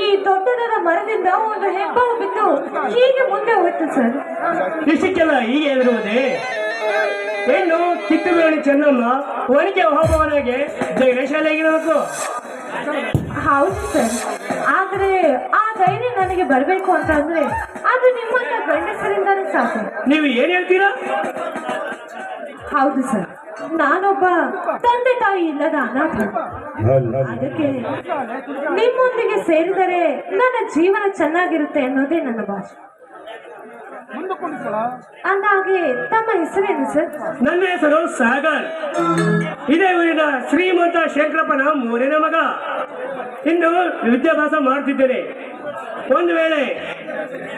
ಈ ದೊಡ್ಡದಾದ ಮರದಿಂದ ಒಂದು ಹೆಬ್ಬಾವು ಬಿದ್ದು ಹೀಗೆ ಮುಂದೆ ಹೋಯ್ತು ಸರ್. ಇಷ್ಟಕ್ಕೆಲ್ಲ ಹೀಗೆ ಎದುರುವುದೇ? ಹೆಣ್ಣು ಕಿತ್ತೂರು ಚೆನ್ನಮ್ಮ ಒನಕೆ ಹೋಗುವವನಾಗೆ ಧೈರ್ಯಶಾಲಿಯಾಗಿರಬೇಕು. ಹೌದು ಸರ್, ಆದ್ರೆ ಆ ಧೈರ್ಯ ನನಗೆ ಬರಬೇಕು ಅಂತ ಅಂದ್ರೆ ಅದು ನಿಮ್ಮಂತ ಗಂಡಸರಿಂದಾನೇ ಸಾಕು. ನೀವು ಏನ್ ಹೇಳ್ತೀರಾ? ಹೌದು ಸರ್, ನಾನೊಬ್ಬ ತಂದೆ ತಾಯಿ ಇಲ್ಲದ ಅನಾಥ. ಅದಕ್ಕೆ ನಿಮ್ಮೊಂದಿಗೆ ಸೇರಿದರೆ ನನ್ನ ಜೀವನ ಚೆನ್ನಾಗಿರುತ್ತೆ ಅನ್ನೋದೇ ನನ್ನ ಭಾಷೆ. ಅಂದಾಗೆ ತಮ್ಮ ಹೆಸರೇನು ಸರ್? ನನ್ನ ಹೆಸರು ಸಾಗರ್. ಇದೇ ಊರಿನ ಶ್ರೀಮಂತ ಶಂಕರಪ್ಪನ ಮೂರನೇ ಮಗ. ಇನ್ನು ವಿದ್ಯಾಭ್ಯಾಸ ಮಾಡುತ್ತಿದ್ದೇನೆ. ಒಂದು ವೇಳೆ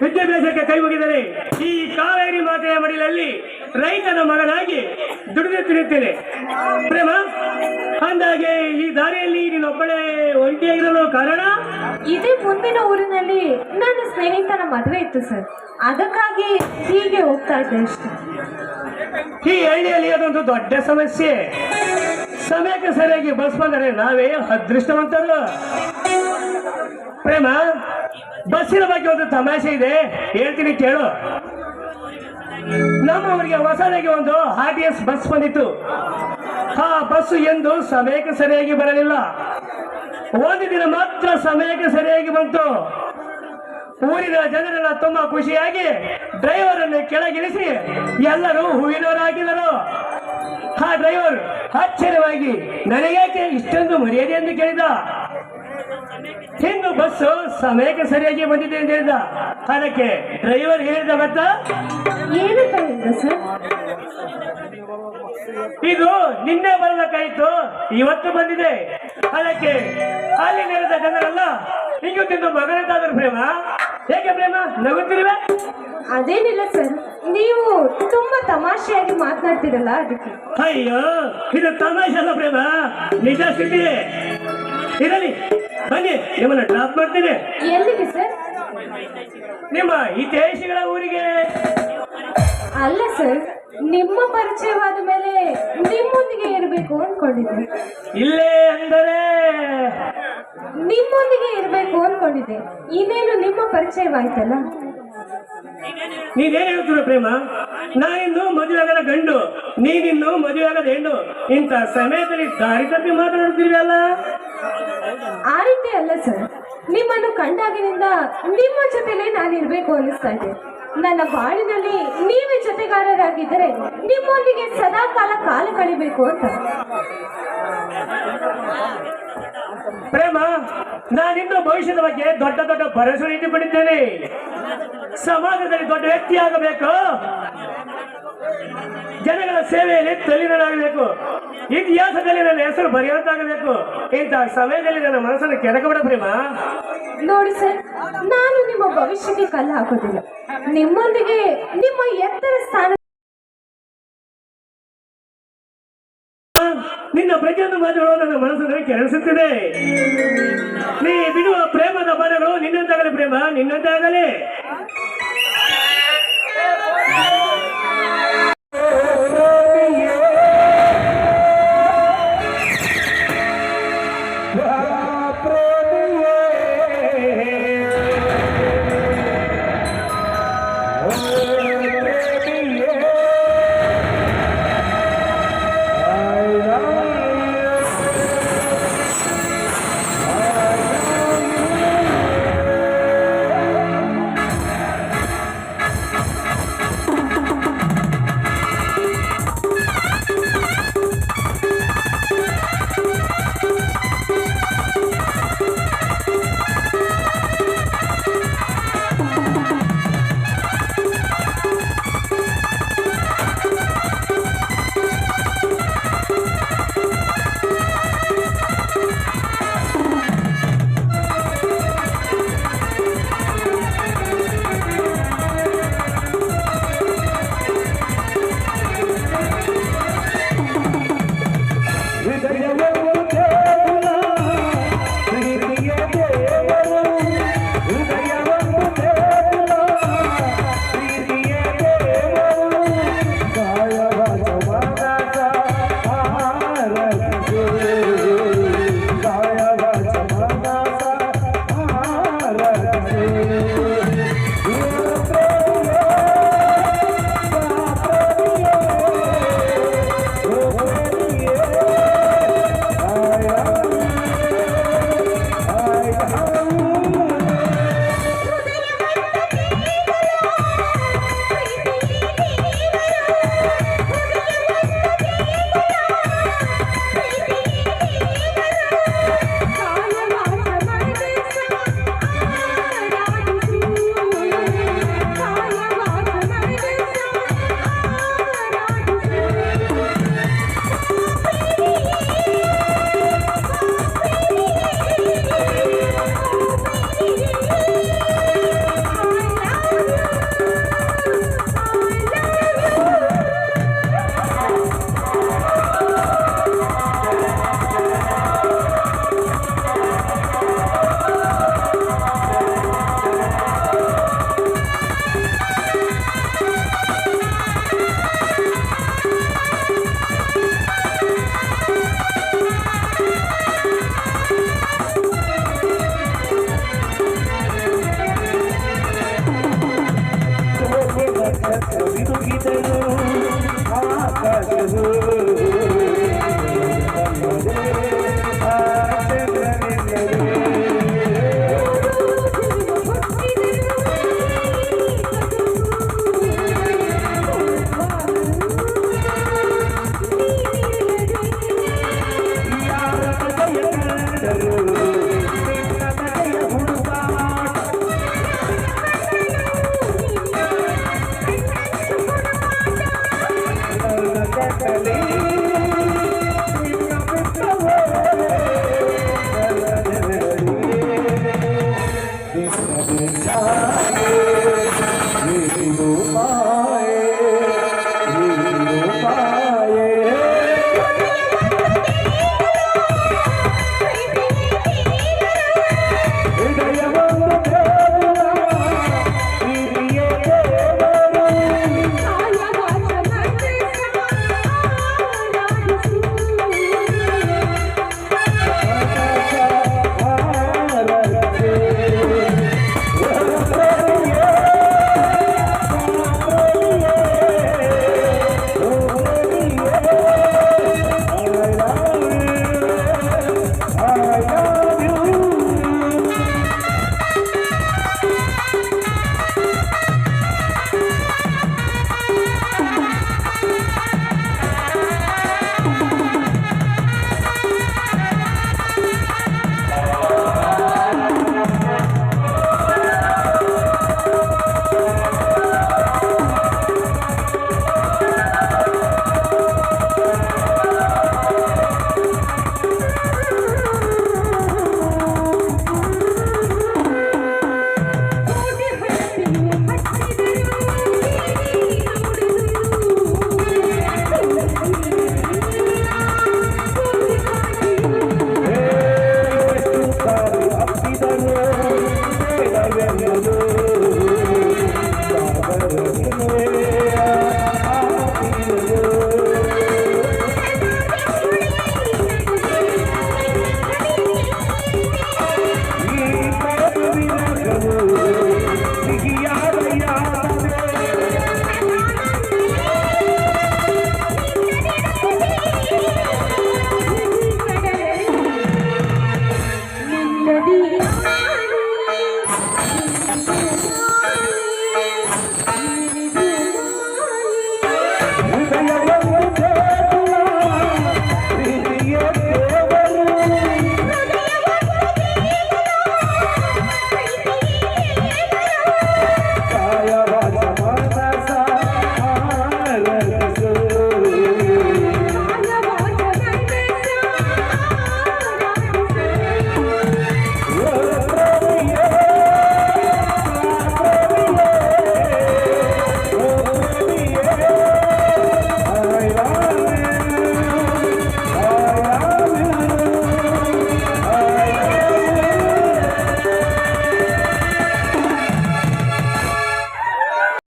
ವಿದ್ಯಾಭ್ಯಾಸಕ್ಕೆ ಕೈ ಮುಗಿದರೆ ಈ ಕಾವೇರಿ ಮಾತೆಯ ಮಡಿಲಲ್ಲಿ ರೈತನ ಮಗನಾಗಿ ದುಡಿದು ತಿನ್ನುತ್ತೇನೆ. ಪ್ರೇಮ, ಅಂದಾಗೆ ಈ ದಾರಿಯಲ್ಲಿ ನೀನೊಬ್ಬಳೇ ಒಂಟಿಯಾಗಿರಲು ಕಾರಣ? ಇದೇ ಮುಂದಿನ ಊರಿನಲ್ಲಿ ನನ್ನ ಸ್ನೇಹಿತನ ಮದುವೆ ಇತ್ತು ಸರ್, ಅದಕ್ಕಾಗಿ ಹೀಗೆ ಹೋಗ್ತಾ ಇದ್ದೆ ಅಷ್ಟೇ. ಈ ಹಳ್ಳಿಯಲ್ಲಿ ಅದೊಂದು ದೊಡ್ಡ ಸಮಸ್ಯೆ. ಸಮಯಕ್ಕೆ ಸರಿಯಾಗಿ ಬಸ್ ಬಂದರೆ ನಾವೇ ಅದೃಷ್ಟವಂತರು. ಪ್ರೇಮ, ಬಸ್ಸಿನ ಬಗ್ಗೆ ಒಂದು ತಮಾಷೆ ಇದೆ, ಹೇಳ್ತೀನಿ ಕೇಳು. ನಮ್ಮ ಊರಿಗೆ ಹೊಸದಾಗಿ ಒಂದು RTS ಬಸ್ ಬಂದಿತ್ತು. ಆ ಬಸ್ಸು ಎಂದು ಸಮಯಕ್ಕೆ ಸರಿಯಾಗಿ ಬರಲಿಲ್ಲ. ಒಂದು ದಿನ ಮಾತ್ರ ಸಮಯಕ್ಕೆ ಸರಿಯಾಗಿ ಬಂತು. ಊರಿನ ಜನರೆಲ್ಲ ತುಂಬಾ ಖುಷಿಯಾಗಿ ಡ್ರೈವರ್ ಅನ್ನು ಕೆಳಗಿಳಿಸಿ ಎಲ್ಲರೂ ಹೂವಿನವರಾಗಿದ್ದರು. ಆ ಡ್ರೈವರ್ ಆಶ್ಚರ್ಯವಾಗಿ ನನಗೇಕೆ ಇಷ್ಟೊಂದು ಮರ್ಯಾದೆ ಎಂದು ಕೇಳಿದ. ಇಂದು ಬಸ್ಸು ಸಮಯಕ್ಕೆ ಸರಿಯಾಗಿ ಬಂದಿದೆ ಎಂದು ಹೇಳಿದ. ಅದಕ್ಕೆ ಡ್ರೈವರ್ ಹೇಳಿದ ಗೊತ್ತಾ? ಏನಂತ ಹೇಳಿದ ಸರ್? ಇದು ನಿನ್ನೆ ಬರಬೇಕಾಯಿತು, ಇವತ್ತು ಬಂದಿದೆ. ಅದಕ್ಕೆ ಅಲ್ಲಿ ನೆರೆದ ಜನರೆಲ್ಲ ಹಿಂಗು ತಿಂದು ಮಗನಂತಾದ್ರು. ಪ್ರೇಮ, ಹೇಗೆ ಪ್ರೇಮ ನಗುತ್ತಿರುವೆ? ಅದೇನಿಲ್ಲ ಸರ್, ನೀವು ತುಂಬಾ ತಮಾಷೆಯಾಗಿ ಮಾತನಾಡ್ತಿರಲ್ಲ ಅದಕ್ಕೆ. ಅಯ್ಯೋ, ಇದು ತಮಾಷೆ ಅಲ್ಲ ಪ್ರೇಮ, ನಿಜ ಸ್ಥಿತಿ. ಇರಲಿ, ಬನ್ನಿ, ನಿಮ್ಮನ್ನ ಡ್ರಾಪ್ ಮಾಡ್ತೀನಿ. ಎಲ್ಲಿಗೆ ಸರ್? ನಿಮ್ಮ ಹಿತೈಷಿಗಳ ಊರಿಗೆ. ಅಲ್ಲ ಸರ್, ನಿಮ್ಮ ಪರಿಚಯವಾದ ಮೇಲೆ ನಿಮ್ಮೊಂದಿಗೆ ಇರಬೇಕು ಅನ್ಕೊಂಡಿದ್ದೆ. ಇಲ್ಲೇ ಅಂದರೆ ನಿಮ್ಮೊಂದಿಗೆ ಇರಬೇಕು ಅನ್ಕೊಂಡಿದ್ದೆ. ಇನ್ನೇನು ನಿಮ್ಮ ಪರಿಚಯವಾಯ್ತಲ್ಲ. ನೀನೇನ್ ಹೇಳ್ತೀರ ಪ್ರೇಮ? ನಾನಿನ್ನು ಮದುವೆಯಾಗದ ಗಂಡು, ನೀನಿನ್ನು ಮದುವೆಯಾಗದ ಹೆಣ್ಣು. ಇಂಥ ಸಮಯದಲ್ಲಿ ದಾರಿ ತಪ್ಪಿ ಮಾತನಾಡ್ತೀರಲ್ಲ. ಆ ರೀತಿ ಅಲ್ಲ ಸರ್, ನಿಮ್ಮನ್ನು ಕಂಡಾಗಿನಿಂದ ನಿಮ್ಮ ಜೊತೆಲೇ ನಾನಿರ್ಬೇಕು ಅನ್ನಿಸ್ತಾ ಇದೆ. ನನ್ನ ಬಾಳಿನಲ್ಲಿ ನೀವೇ ಜೊತೆಗಾರರಾಗಿದ್ದರೆ ನಿಮ್ಮೊಂದಿಗೆ ಸದಾ ಕಾಲ ಕಳಿಬೇಕು ಅಂತ. ಪ್ರೇಮ, ನಾನಿನ್ನು ಭವಿಷ್ಯದ ಬಗ್ಗೆ ದೊಡ್ಡ ದೊಡ್ಡ ಭರವಸೆ ಇಟ್ಟುಕೊಂಡಿದ್ದೇನೆ. ಸಮಾಜದಲ್ಲಿ ದೊಡ್ಡ ವ್ಯಕ್ತಿ ಆಗಬೇಕು, ಜನಗಳ ಸೇವೆಯಲ್ಲಿ ತಲ್ಲೀನನಾಗಬೇಕು, ಇತಿಹಾಸದಲ್ಲಿ ನನ್ನ ಹೆಸರು ಬರೆಯುವಂತಾಗಬೇಕು. ಇಂತಹ ಸಮಯದಲ್ಲಿ ನನ್ನ ಮನಸ್ಸನ್ನು ಕೆಡಕಬೇಡ ಪ್ರೇಮ. ನೋಡಿ ಸರ್, ನಾನು ನಿಮ್ಮ ಭವಿಷ್ಯಕ್ಕೆ ಕಲ್ಲು ಹಾಕೋದಿಲ್ಲ. ನಿಮ್ಮೊಂದಿಗೆ ನಿಮ್ಮ ಎತ್ತರ ಸ್ಥಾನ, ನಿನ್ನ ಪ್ರತಿಯೊಂದು ಮಾತುಗಳು ನನ್ನ ಮನಸ್ಸನ್ನು ಕೆರಳಿಸುತ್ತಿದೆ. ನೀ ಬಿಡುವ ಪ್ರೇಮದ ಬರಗಳು ನಿನ್ನಂತಾಗಲಿ ಪ್ರೇಮ, ನಿನ್ನಂತಾಗಲಿ. ನಿನ್ನ